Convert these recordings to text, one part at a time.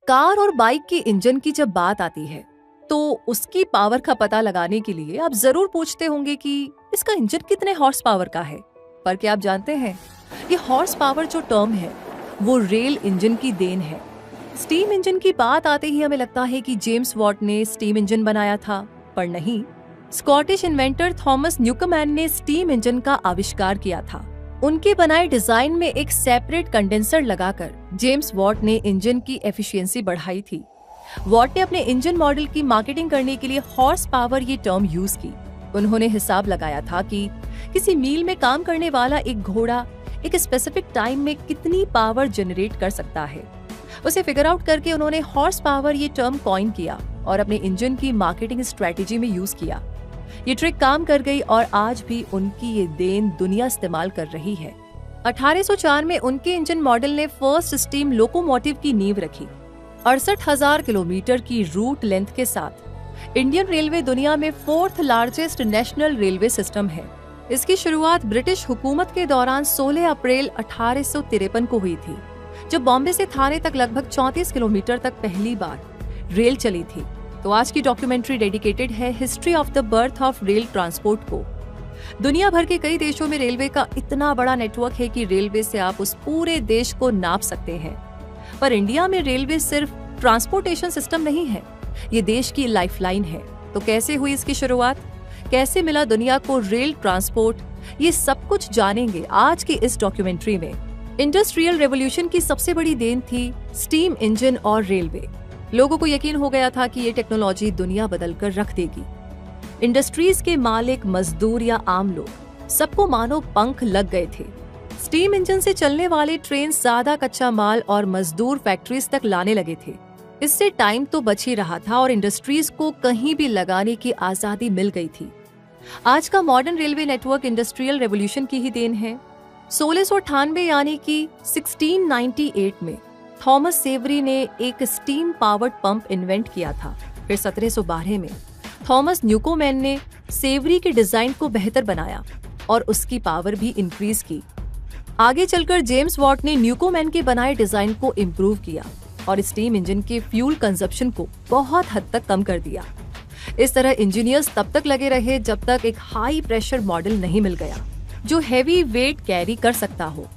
Car और bike के engine की जब बात आती है तो उसकी पावर का पता लगाने के लिए आप जरूर पूछते होंगे कि इसका इंजन कितने हॉर्स पावर का है। पर क्या आप जानते हैं, ये हॉर्स पावर जो टर्म है वो रेल इंजन की देन है। स्टीम इंजन की बात आते ही हमें लगता है कि जेम्स वॉट ने स्टीम इंजन बनाया था, पर नहीं। स्कॉटिश इन्वेंटर थॉमस न्यूकमैन ने स्टीम इंजन का आविष्कार किया था। उनके बनाए डिजाइन में एक सेपरेट कंडेंसर लगाकर जेम्स वॉट ने इंजन की एफिशिएंसी बढ़ाई थी। वॉट ने अपने इंजन मॉडल की मार्केटिंग करने के लिए हॉर्स पावर ये टर्म यूज की। उन्होंने हिसाब लगाया था कि किसी मील में काम करने वाला एक घोड़ा एक स्पेसिफिक टाइम में कितनी पावर जनरेट कर सकता है। उसे फिगर आउट करके उन्होंने हॉर्स पावर ये टर्म कॉइन किया और अपने इंजन की मार्केटिंग स्ट्रेटेजी में यूज किया। ये ट्रिक काम कर गई और आज भी उनकी ये देन दुनिया इस्तेमाल कर रही है। 1804 में उनके इंजन मॉडल ने फर्स्ट स्टीम लोकोमोटिव की नींव रखी। 68,000 किलोमीटर की रूट लेंथ के साथ इंडियन रेलवे दुनिया में 4th largest national railway system है। इसकी शुरुआत ब्रिटिश हुकूमत के दौरान 16 अप्रैल 1853 को हुई थी, जब बॉम्बे से थाने तक लगभग 34 किलोमीटर तक पहली बार रेल चली थी। तो आज की डॉक्यूमेंट्री डेडिकेटेड है history of the birth of rail transport को। दुनिया भर के कई देशों में रेलवे का इतना बड़ा नेटवर्क है कि रेलवे से आप उस पूरे देश को नाप सकते हैं। पर इंडिया में रेलवे सिर्फ ट्रांसपोर्टेशन सिस्टम नहीं है, ये देश की लाइफलाइन है। तो कैसे हुई इसकी शुरुआत, कैसे मिला दुनिया को रेल ट्रांसपोर्ट, ये सब कुछ जानेंगे आज की इस डॉक्यूमेंट्री में। इंडस्ट्रियल रेवोल्यूशन की सबसे बड़ी देन थी स्टीम इंजन और रेलवे। लोगों को यकीन हो गया था कि ये टेक्नोलॉजी दुनिया बदल कर रख देगी। इंडस्ट्रीज के मालिक, मजदूर या आम लोग, सबको मानो पंख लग गए थे। स्टीम इंजन से चलने वाले ट्रेन ज्यादा कच्चा माल और मजदूर फैक्ट्रीज तक लाने लगे थे। इससे टाइम तो बच ही रहा था और इंडस्ट्रीज को कहीं भी लगाने की आजादी मिल गई थी। आज का modern railway network industrial revolution की ही देन है। 1698 यानी कि 1698 में थॉमस सेवरी ने एक स्टीम पावर्ड पंप इन्वेंट किया था। फिर 1712 में थॉमस न्यूकोमैन ने सेवरी के डिजाइन को बेहतर बनाया और उसकी पावर भी इंक्रीज की। आगे चलकर जेम्स वॉट ने न्यूकोमैन के बनाए डिजाइन को इम्प्रूव किया और स्टीम इंजन के फ्यूल कंजप्शन को बहुत हद तक कम कर दिया। इस तरह इंजीनियर्स तब तक लगे रहे जब तक एक हाई प्रेशर मॉडल नहीं मिल गया जो हैवी वेट कैरी कर सकता हो।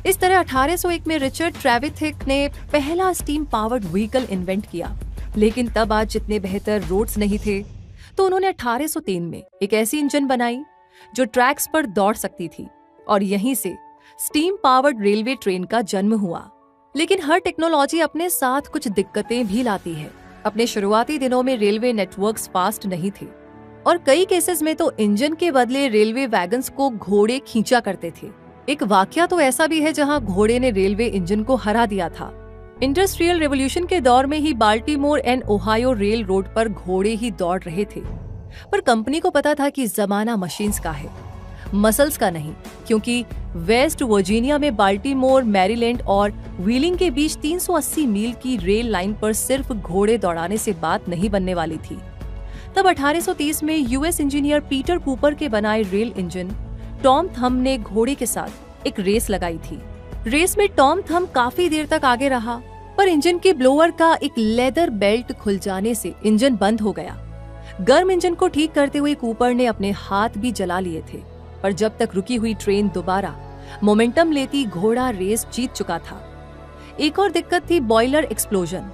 इस तरह 1801 में रिचर्ड ट्रेविथिक ने पहला स्टीम पावर्ड व्हीकल इन्वेंट किया। लेकिन तब आज जितने बेहतर रोड्स नहीं थे, तो उन्होंने 1803 में एक ऐसी इंजन बनाई जो ट्रैक्स पर दौड़ सकती थी और यहीं से स्टीम पावर्ड रेलवे ट्रेन का जन्म हुआ। लेकिन हर टेक्नोलॉजी अपने साथ कुछ दिक्कतें भी लाती है। अपने शुरुआती दिनों में रेलवे नेटवर्क्स फास्ट नहीं थे और कई केसेस में तो इंजन के बदले रेलवे वैगन्स को घोड़े खींचा करते थे। एक वाकया तो ऐसा भी है जहां घोड़े ने रेलवे इंजन को हरा दिया था। इंडस्ट्रियल रेवोल्यूशन के दौर में ही Baltimore and Ohio rail road पर घोड़े ही दौड़ रहे थे। पर कंपनी को पता था कि जमाना मशीन्स का है, मसल्स का नहीं, क्योंकि वेस्ट वर्जीनिया में बाल्टीमोर, मैरीलैंड और व्हीलिंग के बीच 380 मील की रेल लाइन पर सिर्फ घोड़े दौड़ाने से बात नहीं बनने वाली थी। तब 1830 में यूएस इंजीनियर पीटर कूपर के बनाए रेल इंजन टॉम थम ने घोड़े के साथ एक रेस लगाई थी। रेस में टॉम थम काफी देर तक आगे रहा, पर इंजन के ब्लोअर का एक लेदर बेल्ट खुल जाने से इंजन बंद हो गया। गर्म इंजन को ठीक करते हुए कूपर ने अपने हाथ भी जला लिए थे, पर जब तक रुकी हुई ट्रेन दोबारा मोमेंटम लेती, घोड़ा रेस जीत चुका था। एक और दिक्कत थी बॉयलर एक्सप्लोजन।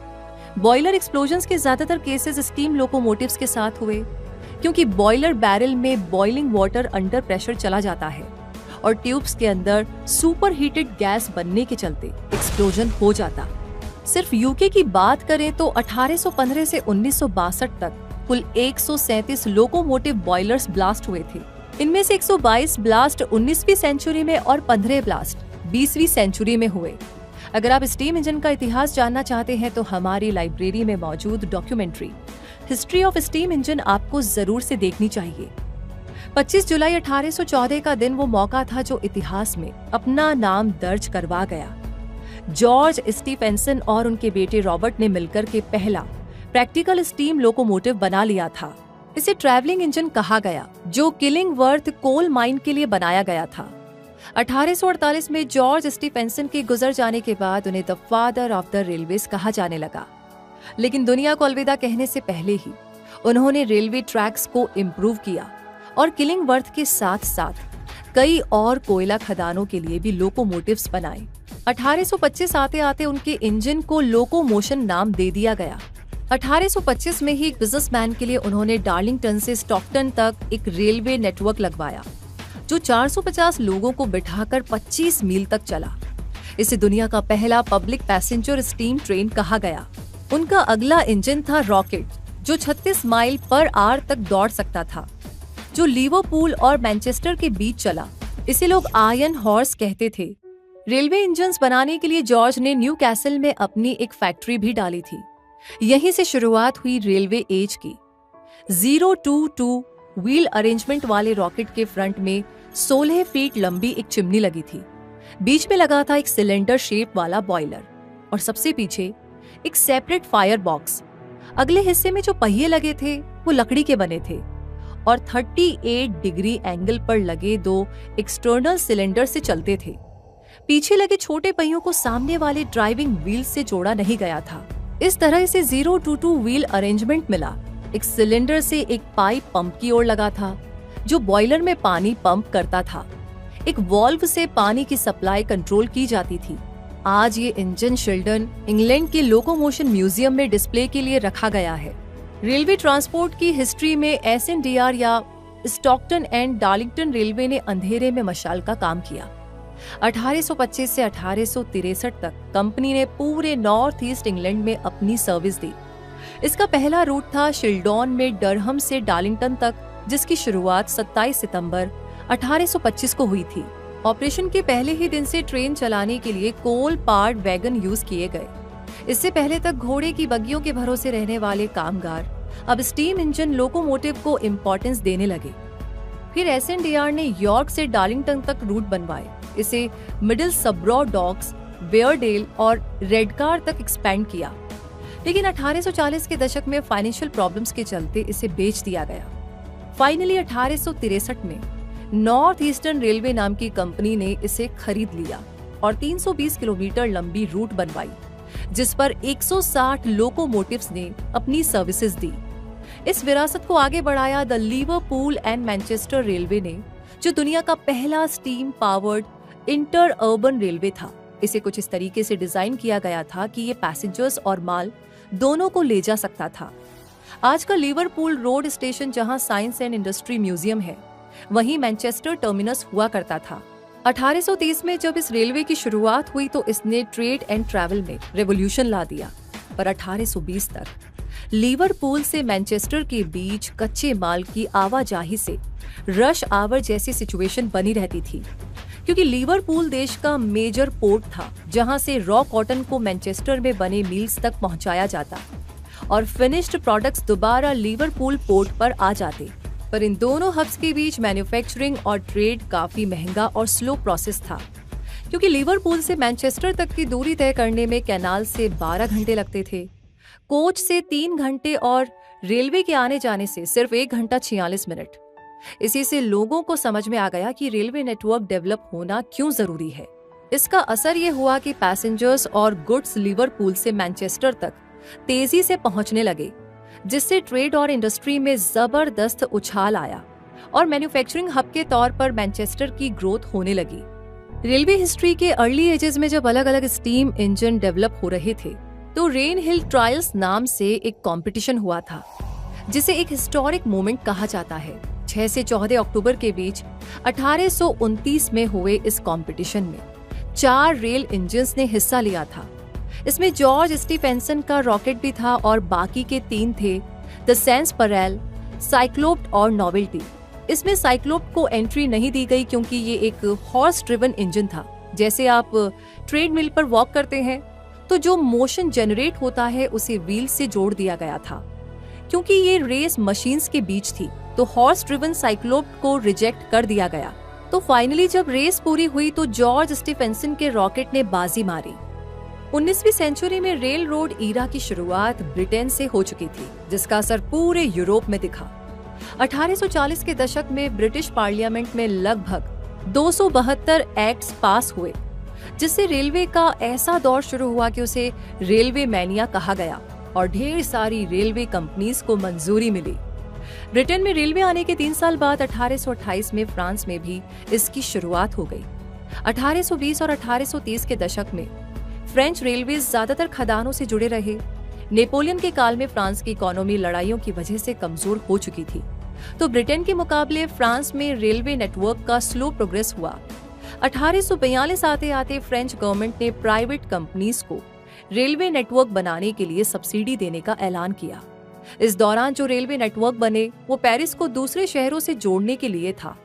बॉयलर एक्सप्लोजन्स के ज्यादातर केसेस स्टीम लोकोमोटिव्स के साथ हुए, क्योंकि बॉयलर बैरल में बॉइलिंग वाटर अंडर प्रेशर चला जाता है और ट्यूब्स के अंदर सुपर हीटेड गैस बनने के चलते एक्सप्लोजन हो जाता। सिर्फ यूके की बात करें तो 1815 से 1962 तक कुल 137 लोकोमोटिव बॉयलर्स ब्लास्ट हुए थे। इनमें से 122 ब्लास्ट 19वीं सेंचुरी में और 15 ब्लास्ट 20वीं सेंचुरी में हुए। अगर आप स्टीम इंजन का इतिहास जानना चाहते हैं तो हमारी लाइब्रेरी में मौजूद documentary history of steam engine आपको जरूर से देखनी चाहिए। 25 जुलाई 1814 का दिन वो मौका था जो इतिहास में अपना नाम दर्ज करवा गया। जॉर्ज स्टीफेंसन और उनके बेटे रॉबर्ट ने मिलकर के पहला प्रैक्टिकल स्टीम लोकोमोटिव बना लिया था। इसे ट्रैवलिंग इंजन कहा गया, जो किलिंगवर्थ कोल माइन के लिए बनाया गया था। 1848 में जॉर्ज स्टीफेंसन के गुजर जाने के बाद उन्हें the father of the railways कहा जाने लगा। लेकिन दुनिया को अलविदा कहने से पहले ही उन्होंने रेलवे ट्रैक्स को इम्प्रूव किया और किलिंगवर्थ के साथ साथ कई और कोयला खदानों के लिए भी लोकोमोटिव्स बनाए। 1825 आते आते उनके इंजन को लोकोमोशन नाम दे दिया गया। 1825 में ही एक बिजनेसमैन के लिए उन्होंने डार्लिंगटन से स्टॉकटन तक एक रेलवे नेटवर्क लगवाया जो 450 लोगों को बिठाकर 25 मील तक चला। इसे दुनिया का पहला पब्लिक पैसेंजर स्टीम ट्रेन कहा गया। उनका अगला इंजन था रॉकेट, जो 36 माइल पर आवर तक दौड़ सकता था, जो लिवरपूल और मैनचेस्टर के बीच चला। इसे लोग आयरन हॉर्स कहते थे। रेलवे इंजन्स बनाने के लिए जॉर्ज ने न्यू कैसल में अपनी एक फैक्ट्री भी डाली थी। यहीं से शुरुआत हुई रेलवे एज की। 022 व्हील अरेंजमेंट वाले रॉकेट के फ्रंट में 16 फीट लंबी एक चिमनी लगी थी। बीच में लगा था एक सिलेंडर शेप वाला बॉयलर और सबसे पीछे एक सेपरेट फायर बॉक्स। अगले हिस्से में जो पहिए लगे थे वो लकड़ी के बने थे और 38 डिग्री एंगल पर लगे 2 एक्सटर्नल सिलेंडर से चलते थे। पीछे लगे छोटे पहियों को सामने वाले ड्राइविंग व्हील से जोड़ा नहीं गया था। इस तरह इसे 022 व्हील अरेंजमेंट मिला। एक सिलेंडर से एक पाइप पंप की ओर लगा था जो बॉयलर में पानी पंप करता था। एक वॉल्व से पानी की सप्लाई कंट्रोल की जाती थी। आज ये इंजन शिल्डन, इंग्लैंड के लोकोमोशन म्यूजियम में डिस्प्ले के लिए रखा गया है। रेलवे ट्रांसपोर्ट की हिस्ट्री में SNDR या स्टॉकटन एंड डार्लिंगटन रेलवे ने अंधेरे में मशाल का काम किया। 1825 से 1863 तक कंपनी ने पूरे नॉर्थ ईस्ट इंग्लैंड में अपनी सर्विस दी। इसका पहला रूट था शिल्डॉन में डरहम से डार्लिंगटन तक, जिसकी शुरुआत 27 सितंबर 1825 को हुई थी। ऑपरेशन के पहले ही दिन से ट्रेन चलाने के लिए कोल पार्ड वैगन यूज किए गए। इससे पहले तक घोड़े की बग्गियों के भरोसे रहने वाले कामगार अब स्टीम इंजन लोकोमोटिव को इम्पोर्टेंस देने लगे। फिर SNDR ने यॉर्क से डार्लिंगटन तक रूट बनवाए। इसे मिडिल सब्रो डॉक्स, वेयरडेल और रेडकार तक एक्सपेंड किया, लेकिन 1840 के दशक में फाइनेंशियल प्रॉब्लम्स के चलते इसे बेच दिया गया। फाइनली 1863 में नॉर्थ ईस्टर्न रेलवे नाम की कंपनी ने इसे खरीद लिया और 320 किलोमीटर लंबी रूट बनवाई, जिस पर 160 लोकोमोटिव्स ने अपनी सर्विसेज दी। इस विरासत को आगे बढ़ाया the Liverpool and Manchester railway ने, जो दुनिया का पहला steam powered inter urban railway था। इसे कुछ इस तरीके से डिजाइन किया गया था कि ये पैसेंजर्स और माल दोनों को ले जा सकता था। आज का लिवरपूल रोड स्टेशन जहां साइंस एंड इंडस्ट्री म्यूजियम है, वहीं मैनचेस्टर टर्मिनस हुआ करता था। 1830 में जब इस रेलवे की शुरुआत हुई तो इसने ट्रेड एंड ट्रैवल में रेवोल्यूशन ला दिया, पर 1820 तक लिवरपूल से मैनचेस्टर के बीच कच्चे माल की आवाजाही से रश आवर जैसी सिचुएशन बनी रहती थी, क्योंकि लिवरपूल देश का मेजर पोर्ट था जहां से रॉ कॉटन को मैनचेस्टर में बने मिल्स तक पहुंचाया जाता और फिनिश्ड प्रोडक्ट्स दोबारा लिवरपूल पोर्ट पर आ जाते। पर इन दोनों हब्स के बीच मैन्युफैक्चरिंग और ट्रेड काफी महंगा और स्लो प्रोसेस था, क्योंकि लिवरपूल से मैनचेस्टर तक की दूरी तय करने में कैनाल से 12 घंटे लगते थे, कोच से 3 घंटे और रेलवे के आने जाने से सिर्फ 1 घंटा 46 मिनट। इसी से लोगों को समझ में आ गया कि रेलवे नेटवर्क डेवलप होना क्यों जरूरी है। इसका असर ये हुआ कि पैसेंजर्स और गुड्स लिवरपूल से मैनचेस्टर तक तेजी से पहुंचने लगे, जिससे ट्रेड और इंडस्ट्री में जबरदस्त उछाल आया और मैन्युफैक्चरिंग हब के तौर पर मैनचेस्टर की ग्रोथ होने लगी। रेलवे हिस्ट्री के अर्ली एजेस में जब अलग अलग स्टीम इंजन डेवलप हो रहे थे, तो रेन हिल ट्रायल्स नाम से एक कंपटीशन हुआ था, जिसे एक हिस्टोरिक मोमेंट कहा जाता है। 6 से 14 अक्टूबर के बीच 1829 में हुए इस कंपटीशन में 4 रेल इंजन्स ने हिस्सा लिया था। इसमें जॉर्ज स्टीफेंसन का रॉकेट भी था और बाकी के 3 थे द सेंसपरेल, साइक्लोप और नोवेल्टी। इसमें साइक्लोप को एंट्री नहीं दी गई क्योंकि ये एक हॉर्स ड्रिवन इंजन था। जैसे आप ट्रेडमिल पर वॉक करते हैं तो जो मोशन जनरेट होता है उसे व्हील से जोड़ दिया गया था। क्योंकि ये रेस मशीन्स के बीच थी तो हॉर्स ड्रिवन साइक्लोप को रिजेक्ट कर दिया गया। तो फाइनली जब रेस पूरी हुई तो जॉर्ज स्टीफेंसन के रॉकेट ने बाजी मारी। 19वीं सेंचुरी में रेल रोड ईरा की शुरुआत ब्रिटेन से हो चुकी थी, जिसका असर पूरे यूरोप में दिखा। 1840 के दशक में ब्रिटिश पार्लियामेंट में लगभग 272 एक्ट्स पास हुए, जिससे रेलवे का ऐसा दौर शुरू हुआ कि उसे रेलवे मैनिया कहा गया। और ढेर सारी रेलवे कंपनीज को मंजूरी मिली। ब्रिटेन में रेलवे आने के 3 साल बाद 1828 में फ्रांस में भी इसकी शुरुआत हो गई। 1820 और 1830 के दशक में फ्रेंच रेलवे ज्यादातर खदानों से जुड़े रहे। नेपोलियन के काल में फ्रांस की इकोनॉमी लड़ाइयों की वजह से कमजोर हो चुकी थी, तो ब्रिटेन के मुकाबले फ्रांस में रेलवे नेटवर्क का स्लो प्रोग्रेस हुआ। 1842 आते आते फ्रेंच गवर्नमेंट ने प्राइवेट कंपनीज को रेलवे नेटवर्क बनाने के लिए सब्सिडी देने का ऐलान किया। इस दौरान जो रेलवे नेटवर्क बने वो पेरिस को दूसरे शहरों से जोड़ने के लिए था,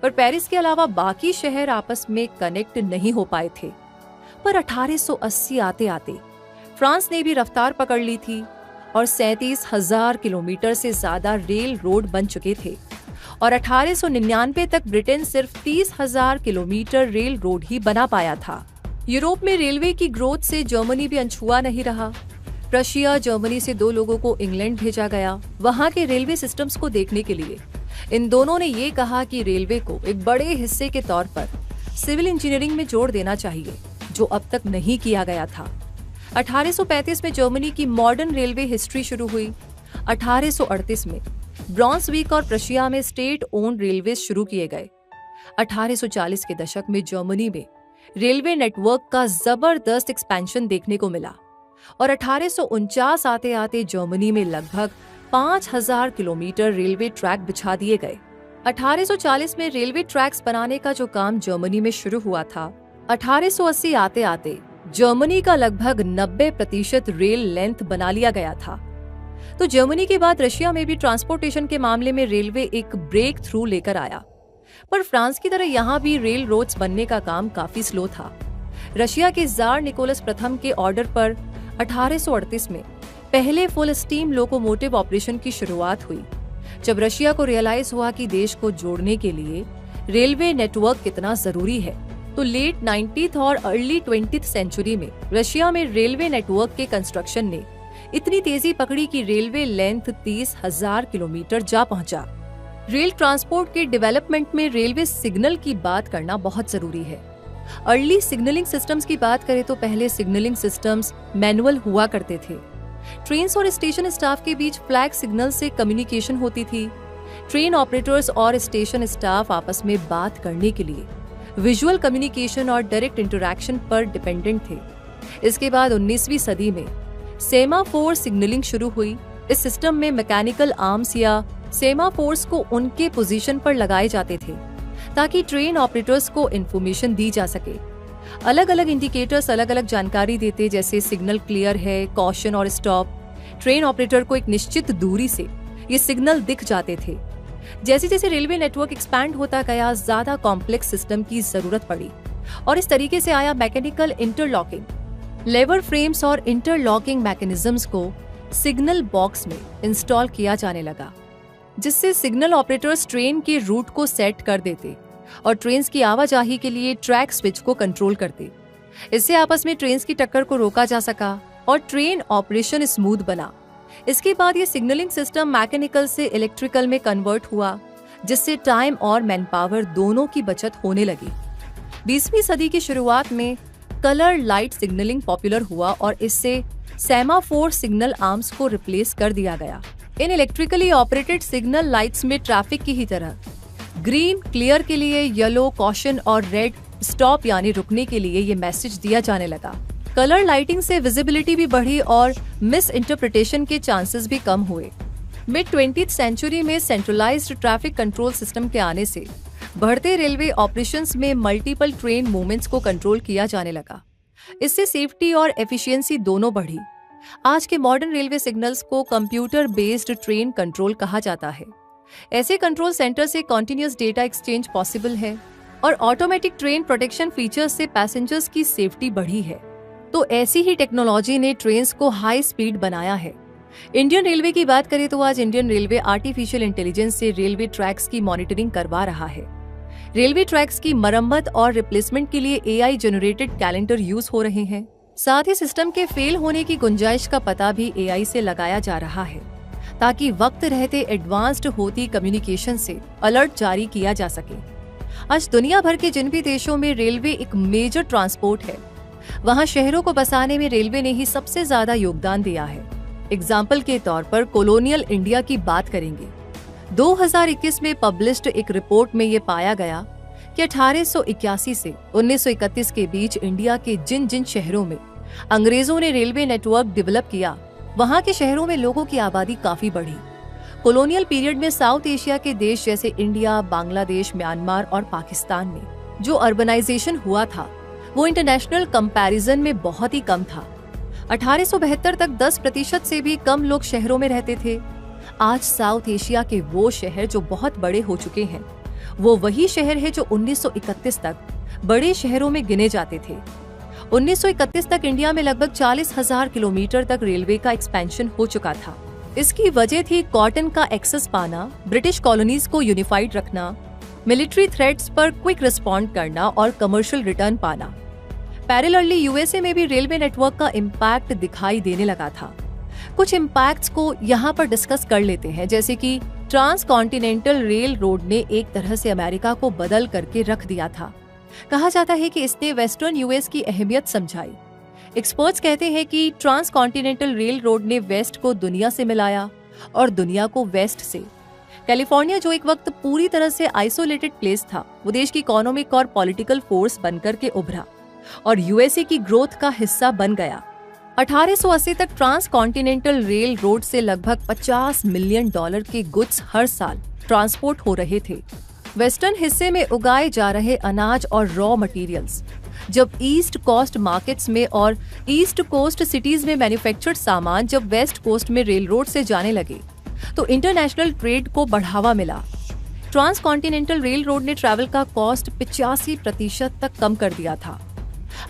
पर पेरिस के अलावा बाकी शहर आपस में कनेक्ट नहीं हो पाए थे। पर 1880 आते आते फ्रांस ने भी रफ्तार पकड़ ली थी और 37,000 किलोमीटर से ज्यादा रेल रोड बन चुके थे और 1899 तक ब्रिटेन सिर्फ 30,000 किलोमीटर रेल रोड ही बना पाया था। यूरोप में रेलवे की ग्रोथ से जर्मनी भी अनछुआ नहीं रहा। रशिया, जर्मनी से 2 लोगों को इंग्लैंड भेजा गया वहां के रेलवे सिस्टम्स को देखने के लिए। इन दोनों ने ये कहा कि रेलवे को एक बड़े हिस्से के तौर पर सिविल इंजीनियरिंग में जोड़ देना चाहिए, जो अब तक नहीं किया गया था। 1835 में जर्मनी की मॉडर्न रेलवे हिस्ट्री शुरू हुई। 1838 में ब्रॉन्सविक और प्रशिया में स्टेट ओन रेलवे शुरू किए गए। 1840 के दशक में जर्मनी में रेलवे नेटवर्क का जबरदस्त एक्सपेंशन देखने को मिला और 1849 आते आते जर्मनी में लगभग 5,000 किलोमीटर रेलवे ट्रैक बिछा दिए गए। 1840 में रेलवे ट्रैक्स बनाने का जो काम जर्मनी में शुरू हुआ था, 1880 आते आते जर्मनी का लगभग 90% रेल लेंथ बना लिया गया था। तो जर्मनी के बाद रशिया में भी ट्रांसपोर्टेशन के मामले में रेलवे एक ब्रेक थ्रू लेकर आया, पर फ्रांस की तरह यहाँ भी रेल रोड्स बनने का काम काफी स्लो था। रशिया के जार निकोलस प्रथम के ऑर्डर पर 1838 में पहले फुल स्टीम लोकोमोटिव ऑपरेशन की शुरुआत हुई, जब रशिया को रियलाइज हुआ कि देश को जोड़ने के लिए रेलवे नेटवर्क कितना जरूरी है। तो लेट 19th और अर्ली 20th सेंचुरी में रशिया में रेलवे नेटवर्क के कंस्ट्रक्शन ने इतनी तेजी पकड़ी कि रेलवे लेंथ 30,000 किलोमीटर जा पहुंचा। रेल ट्रांसपोर्ट के डेवलपमेंट में रेलवे सिग्नल की बात करना बहुत जरूरी है। अर्ली सिग्नलिंग सिस्टम्स की बात करें तो पहले सिग्नलिंग सिस्टम्स मैनुअल हुआ करते थे। ट्रेन्स और स्टेशन स्टाफ के बीच फ्लैग सिग्नल से कम्युनिकेशन होती थी। ट्रेन ऑपरेटर्स और स्टेशन स्टाफ आपस में बात करने के लिए विजुअल कम्युनिकेशन और डायरेक्ट इंटरैक्शन पर डिपेंडेंट थे। इसके बाद 19वीं सदी में सेमाफोर सिग्नलिंग शुरू हुई। इस सिस्टम में मैकेनिकल आर्म्स या सेमाफोर्स को उनके पोजीशन पर लगाए जाते थे ताकि ट्रेन ऑपरेटर्स को इंफॉर्मेशन दी जा सके। अलग अलग इंडिकेटर्स अलग अलग जानकारी देते, जैसे सिग्नल क्लियर है, कॉशन और स्टॉप। ट्रेन ऑपरेटर को एक निश्चित दूरी से ये सिग्नल दिख जाते थे। जैसे जैसे रेलवे नेटवर्क एक्सपैंड होता गया, ज्यादा कॉम्प्लेक्स सिस्टम की जरूरत पड़ी और इस तरीके से आया मैकेनिकल इंटरलॉकिंग। लेवर फ्रेम्स और इंटरलॉकिंग मैकेनिज्म्स को सिग्नल बॉक्स में इंस्टॉल किया जाने लगा, जिससे सिग्नल ऑपरेटर्स ट्रेन के रूट को सेट कर देते और ट्रेन्स की आवाजाही के लिए ट्रैक स्विच को कंट्रोल करते। इससे आपस में ट्रेन्स की टक्कर को रोका जा सका और ट्रेन ऑपरेशन स्मूथ बना। इसके बाद ये सिग्नलिंग सिस्टम मैकेनिकल से इलेक्ट्रिकल में कन्वर्ट हुआ, जिससे टाइम और मैन पावर दोनों की बचत होने लगी। 20वीं सदी की शुरुआत में कलर लाइट सिग्नलिंग पॉपुलर हुआ और इससे सेमाफोर सिग्नल आर्म्स को रिप्लेस कर दिया गया। इन इलेक्ट्रिकली ऑपरेटेड सिग्नल लाइट्स में ट्रैफिक की ही तरह ग्रीन क्लियर के लिए, येलो कॉशन और रेड स्टॉप यानी रुकने के लिए ये मैसेज दिया जाने लगा। कलर लाइटिंग से विजिबिलिटी भी बढ़ी और मिस इंटरप्रिटेशन के चांसेस भी कम हुए। मिड 20th सेंचुरी में सेंट्रलाइज्ड ट्रैफिक कंट्रोल सिस्टम के आने से बढ़ते रेलवे ऑपरेशंस में मल्टीपल ट्रेन मूवमेंट्स को कंट्रोल किया जाने लगा। इससे सेफ्टी और एफिशिएंसी दोनों बढ़ी। आज के मॉडर्न रेलवे सिग्नल्स को कंप्यूटर बेस्ड ट्रेन कंट्रोल कहा जाता है। ऐसे कंट्रोल सेंटर से कॉन्टिन्यूअस डेटा एक्सचेंज पॉसिबल है और ऑटोमेटिक ट्रेन प्रोटेक्शन फीचर्स से पैसेंजर्स की सेफ्टी बढ़ी है। तो ऐसी ही टेक्नोलॉजी ने ट्रेन्स को हाई स्पीड बनाया है। इंडियन रेलवे की बात करें तो आज इंडियन रेलवे आर्टिफिशियल इंटेलिजेंस से रेलवे ट्रैक्स की मॉनिटरिंग करवा रहा है। रेलवे ट्रैक्स की मरम्मत और रिप्लेसमेंट के लिए AI जनरेटेड कैलेंडर यूज हो रहे हैं। साथ ही सिस्टम के फेल होने की गुंजाइश का पता भी AI से लगाया जा रहा है, ताकि वक्त रहते एडवांस्ड होती कम्युनिकेशन से अलर्ट जारी किया जा सके। आज दुनिया भर के जिन भी देशों में रेलवे एक मेजर ट्रांसपोर्ट है, वहां शहरों को बसाने में रेलवे ने ही सबसे ज्यादा योगदान दिया है। एग्जाम्पल के तौर पर कॉलोनियल इंडिया की बात करेंगे। 2021 में पब्लिश्ड एक रिपोर्ट में ये पाया गया कि 1881 से 1931 के बीच इंडिया के जिन जिन शहरों में अंग्रेजों ने रेलवे नेटवर्क डेवलप किया, वहां के शहरों में लोगों की आबादी काफी बढ़ी। कॉलोनियल पीरियड में साउथ एशिया के देश जैसे इंडिया, बांग्लादेश, म्यांमार और पाकिस्तान में जो अर्बनाइजेशन हुआ था वो इंटरनेशनल कंपैरिजन में बहुत ही कम था। 1872 तक 10% से भी कम लोग शहरों में रहते थे। आज साउथ एशिया के वो शहर जो बहुत बड़े हो चुके हैं, वो वही शहर है जो 1931 तक बड़े शहरों में गिने जाते थे। 1931 तक इंडिया में लगभग 40,000 किलोमीटर तक रेलवे का एक्सपेंशन हो चुका था। इसकी वजह थी कॉटन का एक्सेस पाना, ब्रिटिश कॉलोनीज को यूनिफाइड रखना, मिलिट्री थ्रेट्स पर क्विक रिस्पॉन्ड करना और कमर्शियल रिटर्न पाना। पैरेलली यूएसए में भी रेलवे नेटवर्क का इम्पैक्ट दिखाई देने लगा था। कुछ इम्पैक्ट्स को यहाँ पर डिस्कस कर लेते हैं, जैसे कि ट्रांस कॉन्टिनेंटल रेल रोड ने एक तरह से अमेरिका को बदल करके रख दिया था। कहा जाता है कि इसने वेस्टर्न यूएस की अहमियत समझाई। एक्सपर्ट्स कहते हैं कि ट्रांस कॉन्टिनेंटल रेल रोड ने वेस्ट को दुनिया से मिलाया और दुनिया को वेस्ट से। कैलिफोर्निया जो एक वक्त पूरी तरह से आइसोलेटेड प्लेस था, वो देश की इकोनॉमिक और पॉलिटिकल फोर्स बनकर के उभरा और यूएसए की ग्रोथ का हिस्सा बन गया। 1880 तक ट्रांस कॉन्टिनेंटल रेल रोड से लगभग $50 मिलियन के गुड्स हर साल ट्रांसपोर्ट हो रहे थे। वेस्टर्न हिस्से में उगाए जा रहे अनाज और रॉ मटेरियल्स जब ईस्ट कोस्ट मार्केट्स में और ईस्ट कोस्ट सिटीज में मैन्युफैक्चर्ड सामान जब वेस्ट कोस्ट में रेल रोड से जाने लगे तो इंटरनेशनल ट्रेड को बढ़ावा मिला। ट्रांस कॉन्टिनेंटल रेल रोड ने ट्रैवल का कॉस्ट 85% तक कम कर दिया था।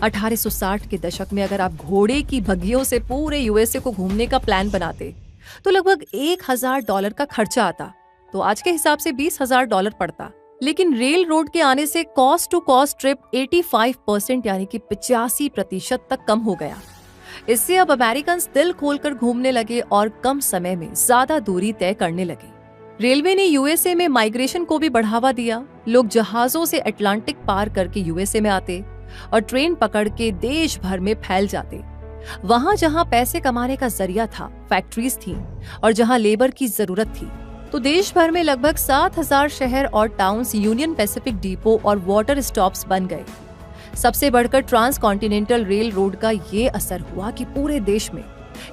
1860 के दशक में अगर आप घोड़े की बग्गियों से पूरे यूएसए को घूमने का प्लान बनाते तो लगभग $1,000 का खर्चा आता, तो आज के हिसाब से $20,000 पड़ता। लेकिन रेल रोड के आने से कॉस्ट टू कॉस्ट ट्रिप 85% यानी कि 85% तक कम हो गया। इससे अब अमेरिकन दिल खोलकर घूमने लगे और कम समय में ज्यादा दूरी तय करने लगे। रेलवे ने यूएसए में माइग्रेशन को भी बढ़ावा दिया। लोग जहाजों से अटलांटिक पार करके यूएसए में आते और ट्रेन पकड़ के देश भर में फैल जाते। वहां जहां पैसे कमाने का जरिया था, फैक्ट्रीज थी और जहां लेबर की जरूरत थी, तो देश भर में लगभग 7,000 शहर और टाउन्स यूनियन पैसिफिक डिपो और वाटर स्टॉप्स बन गए। सबसे बढ़कर ट्रांस कॉन्टिनेंटल रेल रोड का ये असर हुआ कि पूरे देश में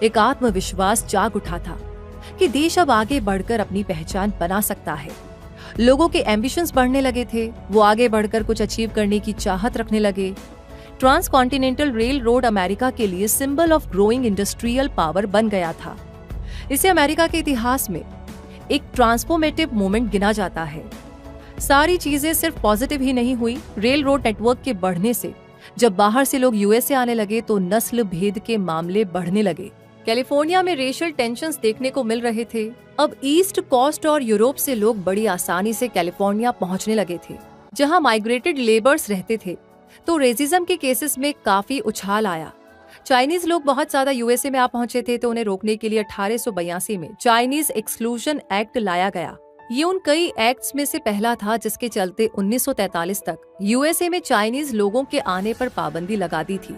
एक आत्मविश्वास जाग उठा था कि देश अब आगे बढ़कर अपनी पहचान बना सकता है। लोगों के एम्बिशंस बढ़ने लगे थे, वो आगे बढ़कर कुछ अचीव करने की चाहत रखने लगे। Transcontinental railroad America के लिए symbol of growing industrial power बन गया था। इसे अमेरिका के इतिहास में एक ट्रांसफॉर्मेटिव मोमेंट गिना जाता है। सारी चीजें सिर्फ पॉजिटिव ही नहीं हुई। रेल रोड नेटवर्क के बढ़ने से जब बाहर से लोग यूएसए आने लगे तो नस्ल भेद के मामले बढ़ने लगे। कैलिफोर्निया में रेशियल टेंशन्स देखने को मिल रहे थे। अब ईस्ट कोस्ट और यूरोप से लोग बड़ी आसानी से कैलिफोर्निया पहुंचने लगे थे, जहां माइग्रेटेड लेबर्स रहते थे, तो रेसिज्म के केसेस में काफी उछाल आया। चाइनीज लोग बहुत ज्यादा यूएसए में आ पहुंचे थे, तो उन्हें रोकने के लिए 1882 में चाइनीज एक्सक्लूजन एक्ट लाया गया। ये उन कई एक्ट्स में से पहला था जिसके चलते 1943 तक यूएसए में चाइनीज लोगों के आने पर पाबंदी लगा दी थी।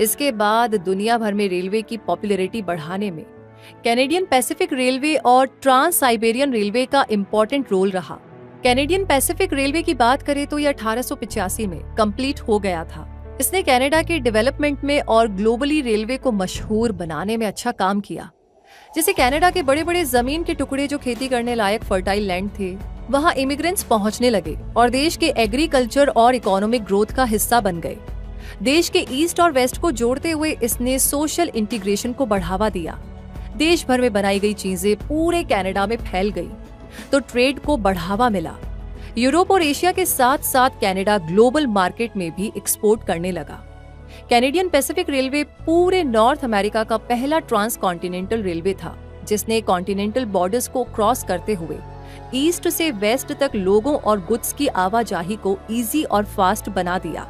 इसके बाद दुनिया भर में रेलवे की पॉपुलैरिटी बढ़ाने में कैनेडियन पैसिफिक रेलवे और ट्रांस साइबेरियन रेलवे का इम्पोर्टेंट रोल रहा। कैनेडियन पैसिफिक रेलवे की बात करें तो यह 1885 में कंप्लीट हो गया था। इसने कनाडा के डेवलपमेंट में और ग्लोबली रेलवे को मशहूर बनाने में अच्छा काम किया। जैसे कनाडा के बड़े बड़े जमीन के टुकड़े जो खेती करने लायक फर्टाइल लैंड थे, वहां इमिग्रेंट्स पहुंचने लगे और देश के एग्रीकल्चर और इकोनॉमिक ग्रोथ का हिस्सा बन गए। देश के ईस्ट और वेस्ट को जोड़ते हुए इसने सोशल इंटीग्रेशन को बढ़ावा दिया। देश भर में बनाई गई चीजें पूरे कनाडा में फैल गई, तो ट्रेड को बढ़ावा मिला। यूरोप और एशिया के साथ साथ कनाडा ग्लोबल मार्केट में भी एक्सपोर्ट करने लगा। कैनेडियन पैसिफिक रेलवे पूरे नॉर्थ अमेरिका का पहला ट्रांस कॉन्टिनेंटल रेलवे था, जिसने कॉन्टिनेंटल बॉर्डर्स को क्रॉस करते हुए ईस्ट से वेस्ट तक लोगों और गुड्स की आवाजाही को इजी और फास्ट बना दिया।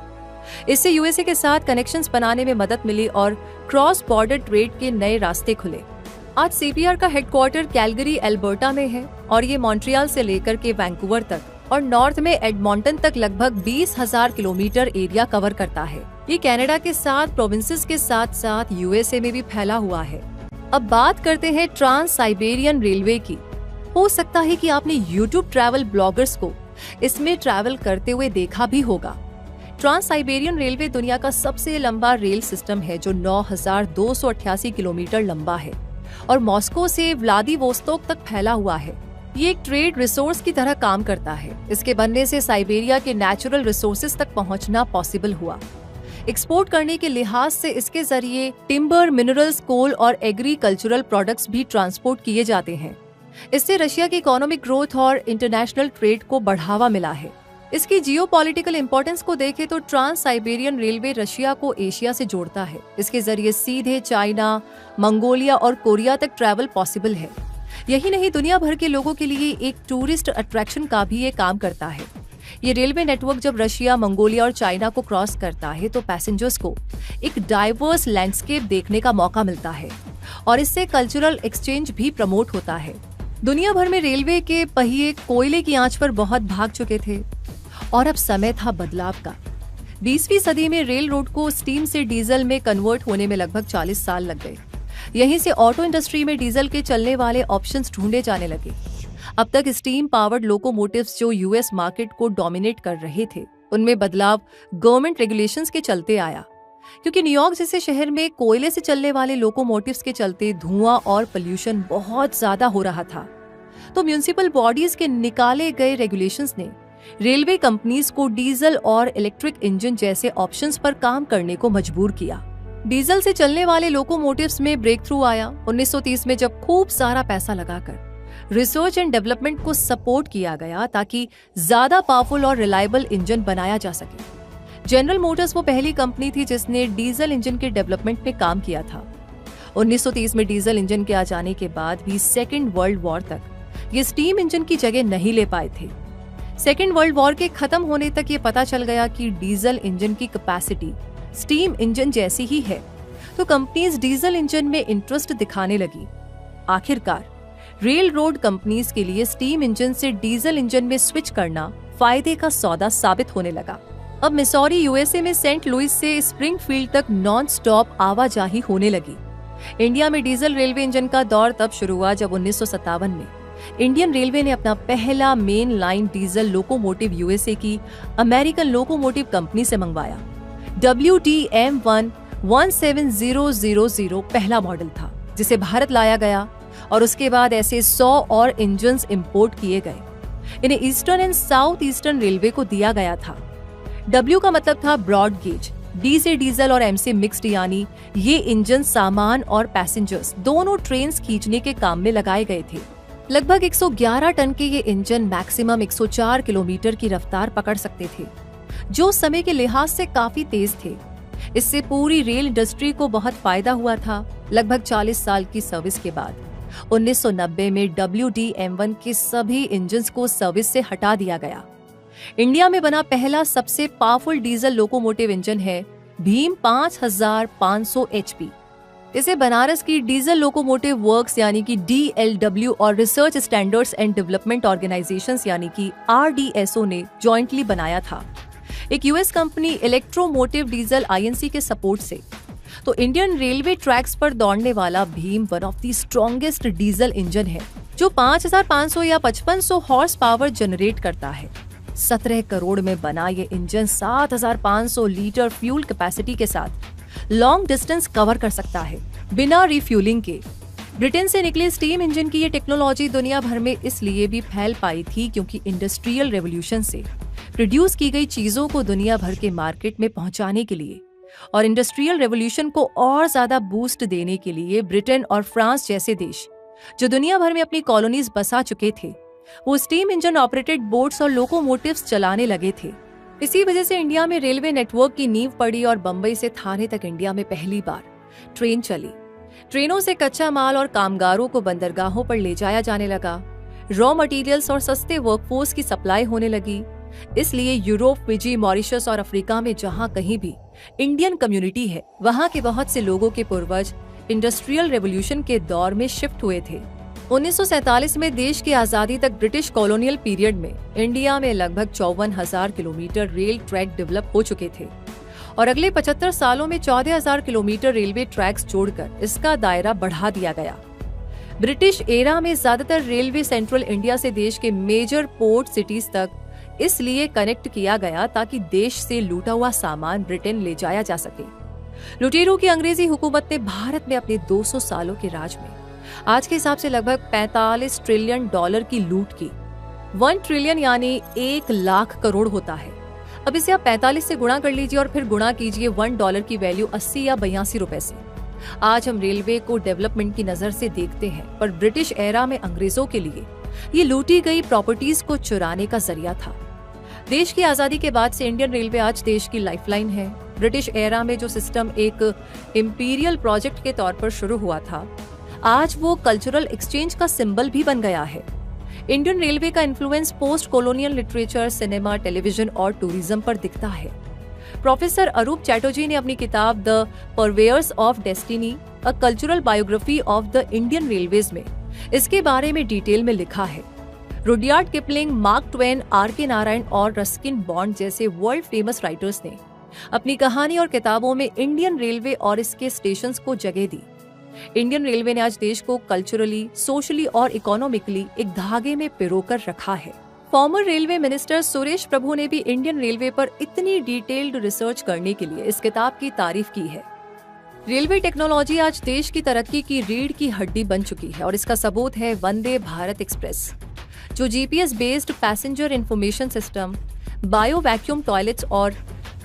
इससे यूएसए के साथ कनेक्शंस बनाने में मदद मिली और क्रॉस बॉर्डर ट्रेड के नए रास्ते खुले। आज सीपीआर का हेडक्वार्टर कैलगरी, अल्बर्टा में है और ये मॉन्ट्रियल से लेकर के वैंकूवर तक और नॉर्थ में एडमॉन्टन तक लगभग 20,000 किलोमीटर एरिया कवर करता है। ये कनाडा के 7 प्रोविंसेस के साथ साथ यूएसए में भी फैला हुआ है। अब बात करते हैं ट्रांस साइबेरियन रेलवे की। हो सकता है कि आपने YouTube ट्रैवल ब्लॉगर्स को इसमें ट्रैवल करते हुए देखा भी होगा। ट्रांस साइबेरियन रेलवे दुनिया का सबसे लंबा रेल सिस्टम है जो 9,288 किलोमीटर लंबा है और मॉस्को से व्लादिवोस्तोक तक फैला हुआ है। ये एक ट्रेड रिसोर्स की तरह काम करता है। इसके बनने से साइबेरिया के नेचुरल रिसोर्सेज तक पहुंचना पॉसिबल हुआ। एक्सपोर्ट करने के लिहाज से इसके जरिए टिम्बर, मिनरल्स, कोल और एग्रीकल्चरल प्रोडक्ट्स भी ट्रांसपोर्ट किए जाते हैं। इससे रशिया की इकोनॉमिक ग्रोथ और इंटरनेशनल ट्रेड को बढ़ावा मिला है। इसकी जियोपॉलिटिकल इंपॉर्टेंस को देखें तो ट्रांस साइबेरियन रेलवे रशिया को एशिया से जोड़ता है। इसके जरिए सीधे चाइना, मंगोलिया और कोरिया तक ट्रैवल पॉसिबल है। यही नहीं, दुनिया भर के लोगों के लिए एक टूरिस्ट अट्रैक्शन का भी ये काम करता है। ये रेलवे नेटवर्क जब रशिया, मंगोलिया और चाइना को क्रॉस करता है तो पैसेंजर्स को एक डाइवर्स लैंडस्केप देखने का मौका मिलता है और इससे कल्चरल एक्सचेंज भी प्रमोट होता है। दुनिया भर में रेलवे के पहिए कोयले की आंच पर बहुत भाग चुके थे और अब समय था बदलाव का। 20वीं सदी में रेल रोड को स्टीम से डीजल में कन्वर्ट होने में लगभग 40 साल लग गए। यहीं से ऑटो इंडस्ट्री में डीजल के चलने वाले ऑप्शंस ढूंढे जाने लगे। अब तक स्टीम पावर्ड लोकोमोटिव्स जो यूएस मार्केट को डोमिनेट कर रहे थे, उनमें बदलाव गवर्नमेंट रेगुलेशंस के चलते आया, क्योंकि न्यूयॉर्क जैसे शहर में कोयले से चलने वाले लोकोमोटिव्स के चलते धुआं और पोल्यूशन बहुत ज्यादा हो रहा था। तो म्युनिसिपल बॉडीज के निकाले गए रेगुलेशंस ने रेलवे कंपनीज को डीजल और इलेक्ट्रिक इंजन जैसे ऑप्शंस पर काम करने को मजबूर किया। डीजल से चलने वाले लोकोमोटिव्स में ब्रेक थ्रू आया 1930 में, जब खूब सारा पैसा लगाकर रिसर्च एंड डेवलपमेंट को सपोर्ट किया गया ताकि ज्यादा पावरफुल और रिलायबल इंजन बनाया जा सके। जनरल मोटर्स वो पहली कंपनी थी जिसने डीजल इंजन के डेवलपमेंट में काम किया था। 1930 में डीजल इंजन के आ जाने के बाद भी सेकेंड वर्ल्ड वॉर तक ये स्टीम इंजन की जगह नहीं ले पाए थे। सेकेंड वर्ल्ड वॉर के खत्म होने तक ये पता चल गया कि डीजल इंजन की कैपेसिटी स्टीम इंजन जैसी ही है, तो कंपनीज डीजल इंजन में इंटरेस्ट दिखाने लगी। आखिरकार रेल रोड कंपनीज के लिए स्टीम इंजन से डीजल इंजन में स्विच करना फायदे का सौदा साबित होने लगा। अब मिसौरी यूएसए में सेंट लुइस से स्प्रिंगफील्ड तक नॉन स्टॉप आवाजाही होने लगी। इंडिया में डीजल रेलवे इंजन का दौर तब शुरू हुआ जब 1957 में इंडियन रेलवे ने अपना पहला main line diesel locomotive USA की अमेरिकन लोकोमोटिव कंपनी से मंगवाया। WDM1 17000 पहला मॉडल था जिसे भारत लाया गया और उसके बाद ऐसे 100 और इंजन्स इंपोर्ट किए गए। इन्हें eastern and south eastern railway को दिया गया था। W का मतलब था ब्रॉड गेज, D से डीजल और M से मिक्स्ड, यानी ये इंजन सामान और पैसेंजर्स दोनों ट्रेन खींचने के काम में लगाए गए थे। लगभग 111 टन के ये इंजन मैक्सिमम 104 किलोमीटर की रफ्तार पकड़ सकते थे, जो समय के लिहाज से काफी तेज थे। इससे पूरी रेल इंडस्ट्री को बहुत फायदा हुआ था। लगभग 40 साल की सर्विस के बाद 1990 में WDM1 के सभी इंजन्स को सर्विस से हटा दिया गया। इंडिया में बना पहला सबसे पावरफुल डीजल लोकोमोटिव इंजन है भीम 5500 HP। इसे बनारस की डीजल लोकोमोटिव वर्क्स यानी कि DLW और research standards and development organisations यानी कि RDSO ने जॉइंटली बनाया था, एक US company electromotive diesel INC के सपोर्ट से। तो इंडियन रेलवे ट्रैक्स पर दौड़ने वाला Bhim one of the strongest diesel engine है जो 5500 या 5500 हॉर्स पावर जनरेट करता है। 17 करोड़ में बना ये इंजन 7500 लीटर फ्यूल कैपेसिटी के साथ लॉन्ग डिस्टेंस कवर कर सकता है बिना रिफ्यूलिंग के। ब्रिटेन से निकले स्टीम इंजन की ये टेक्नोलॉजी दुनिया भर में इसलिए भी फैल पाई थी क्योंकि इंडस्ट्रियल रेवोल्यूशन से प्रोड्यूस की गई चीजों को दुनिया भर के मार्केट में पहुंचाने के लिए और इंडस्ट्रियल रेवोल्यूशन को और ज्यादा बूस्ट देने के लिए ब्रिटेन और फ्रांस जैसे देश जो दुनिया भर में अपनी कॉलोनीज बसा चुके थे, वो स्टीम इंजन ऑपरेटेड बोट्स और लोकोमोटिव्स चलाने लगे थे। इसी वजह से इंडिया में रेलवे नेटवर्क की नींव पड़ी और बंबई से थाने तक इंडिया में पहली बार ट्रेन चली। ट्रेनों से कच्चा माल और कामगारों को बंदरगाहों पर ले जाया जाने लगा। रॉ मटेरियल्स और सस्ते वर्कफोर्स की सप्लाई होने लगी। इसलिए यूरोप, फिजी, मॉरिशस और अफ्रीका में जहां कहीं भी इंडियन कम्युनिटी है, वहां के बहुत से लोगों के पूर्वज इंडस्ट्रियल रेवोल्यूशन के दौर में शिफ्ट हुए थे। 1947 में देश की आजादी तक ब्रिटिश कॉलोनियल पीरियड में इंडिया में लगभग 54,000 किलोमीटर रेल ट्रैक डेवलप हो चुके थे और अगले 75 सालों में 14,000 किलोमीटर रेलवे ट्रैक्स जोड़कर इसका दायरा बढ़ा दिया गया। ब्रिटिश एरा में ज्यादातर रेलवे सेंट्रल इंडिया से देश के मेजर पोर्ट सिटीज तक इसलिए कनेक्ट किया गया ताकि देश से लूटा हुआ सामान ब्रिटेन ले जाया जा सके। लुटेरों की अंग्रेजी हुकूमत ने भारत में अपने 200 सालों के राज में आज के हिसाब से लगभग 45 ट्रिलियन डॉलर की लूट की। 1 ट्रिलियन यानी 1 लाख करोड़ होता है। अब इसे आप 45 से गुणा कर लीजिए और फिर गुणा कीजिए $1 की वैल्यू 80 या 82 रुपए से। आज हम रेलवे को डेवलपमेंट की नजर से देखते हैं, पर ब्रिटिश एरा में अंग्रेजों के लिए ये लूटी गई प्रॉपर्टीज को चुराने का जरिया था। देश की आजादी के बाद से इंडियन रेलवे आज देश की लाइफलाइन है। ब्रिटिश एरा में जो सिस्टम एक इंपीरियल प्रोजेक्ट के तौर पर शुरू हुआ था, आज वो कल्चरल एक्सचेंज का सिंबल भी बन गया है। इंडियन रेलवे का influence post colonial literature, cinema, television और टूरिज्म पर दिखता है। प्रोफेसर अरूप चैटर्जी ने अपनी किताब the purveyors of destiny, a cultural biography of the Indian railways में इसके बारे में डिटेल में लिखा है। Rudyard Kipling, mark Twain, R.K. Narayan और रस्किन बॉन्ड जैसे वर्ल्ड फेमस राइटर्स ने अपनी कहानी और किताबों में इंडियन रेलवे और इसके स्टेशंस को जगह दी। इंडियन रेलवे ने आज देश को कल्चरली, सोशली और इकोनॉमिकली एक धागे में पिरोकर रखा है। फॉर्मर रेलवे मिनिस्टर सुरेश प्रभु ने भी इंडियन रेलवे पर इतनी डिटेल्ड रिसर्च करने के लिए इस किताब की तारीफ की है। रेलवे टेक्नोलॉजी आज देश की तरक्की की रीढ़ की हड्डी बन चुकी है और इसका सबूत है वंदे भारत एक्सप्रेस, जो GPS based passenger information system, bio vacuum toilets और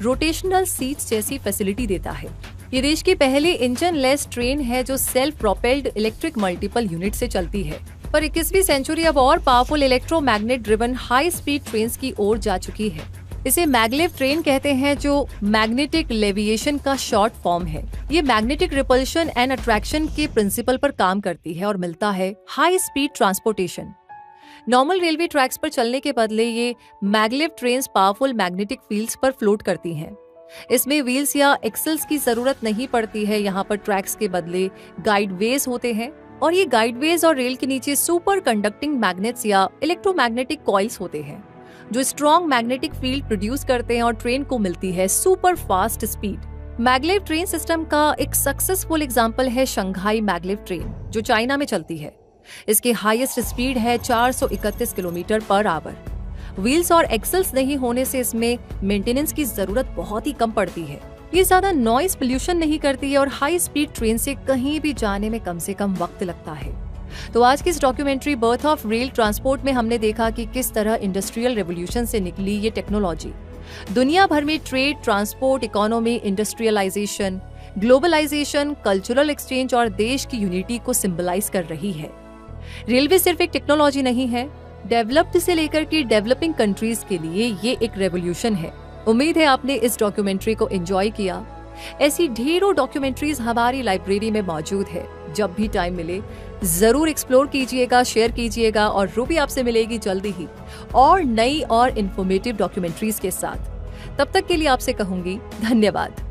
रोटेशनल सीट्स जैसी फैसिलिटी देता है। ये देश की पहली इंजन लेस ट्रेन है जो self propelled electric multiple unit से चलती है। पर 21वीं सेंचुरी अब और powerful electromagnet driven high speed train की ओर जा चुकी है। इसे मैगलेव ट्रेन कहते हैं, जो मैग्नेटिक लेविएशन का शॉर्ट फॉर्म है। ये मैग्नेटिक रिपल्शन एंड अट्रैक्शन के प्रिंसिपल पर काम करती है और मिलता है high speed transportation. Normal railway tracks पर चलने के बदले ये maglev trains powerful magnetic fields पर फ्लोट करती हैं। इसमें व्हील्स या एक्सेल्स की जरूरत नहीं पड़ती है। यहाँ पर ट्रैक्स के बदले गाइडवेज होते हैं और ये गाइडवेज और रेल के नीचे सुपर कंडक्टिंग मैग्नेट्स या इलेक्ट्रोमैग्नेटिक कॉइल्स होते हैं, जो स्ट्रॉन्ग मैग्नेटिक फील्ड प्रोड्यूस करते हैं और ट्रेन को मिलती है super fast speed. Maglev train system का एक सक्सेसफुल एग्जांपल है शंघाई मैगलेव ट्रेन, जो चाइना में चलती है। इसकी हाईएस्ट स्पीड है 431 किलोमीटर पर आवर। व्हील्स और एक्सेल्स नहीं होने से इसमें मेंटेनेंस की जरूरत बहुत ही कम पड़ती है। ये ज्यादा नॉइस पोल्यूशन नहीं करती है और हाई स्पीड ट्रेन से कहीं भी जाने में कम से कम वक्त लगता है। तो आज की इस documentary birth of rail transport में हमने देखा कि किस तरह इंडस्ट्रियल रेवोल्यूशन से निकली ये टेक्नोलॉजी दुनिया भर में trade, transport, economy, industrialisation, globalisation, cultural exchange और देश की यूनिटी को सिंबलाइज कर रही है। रेलवे सिर्फ एक टेक्नोलॉजी नहीं है, डेवलप्ड से लेकर के डेवलपिंग कंट्रीज के लिए ये एक रेवोल्यूशन है। उम्मीद है आपने इस डॉक्यूमेंट्री को एंजॉय किया। ऐसी ढेरों डॉक्यूमेंट्रीज हमारी लाइब्रेरी में मौजूद है। जब भी टाइम मिले जरूर एक्सप्लोर कीजिएगा, शेयर कीजिएगा और रूबी आपसे मिलेगी जल्दी ही और नई और इन्फॉर्मेटिव डॉक्यूमेंट्रीज के साथ। तब तक के लिए आपसे कहूंगी धन्यवाद।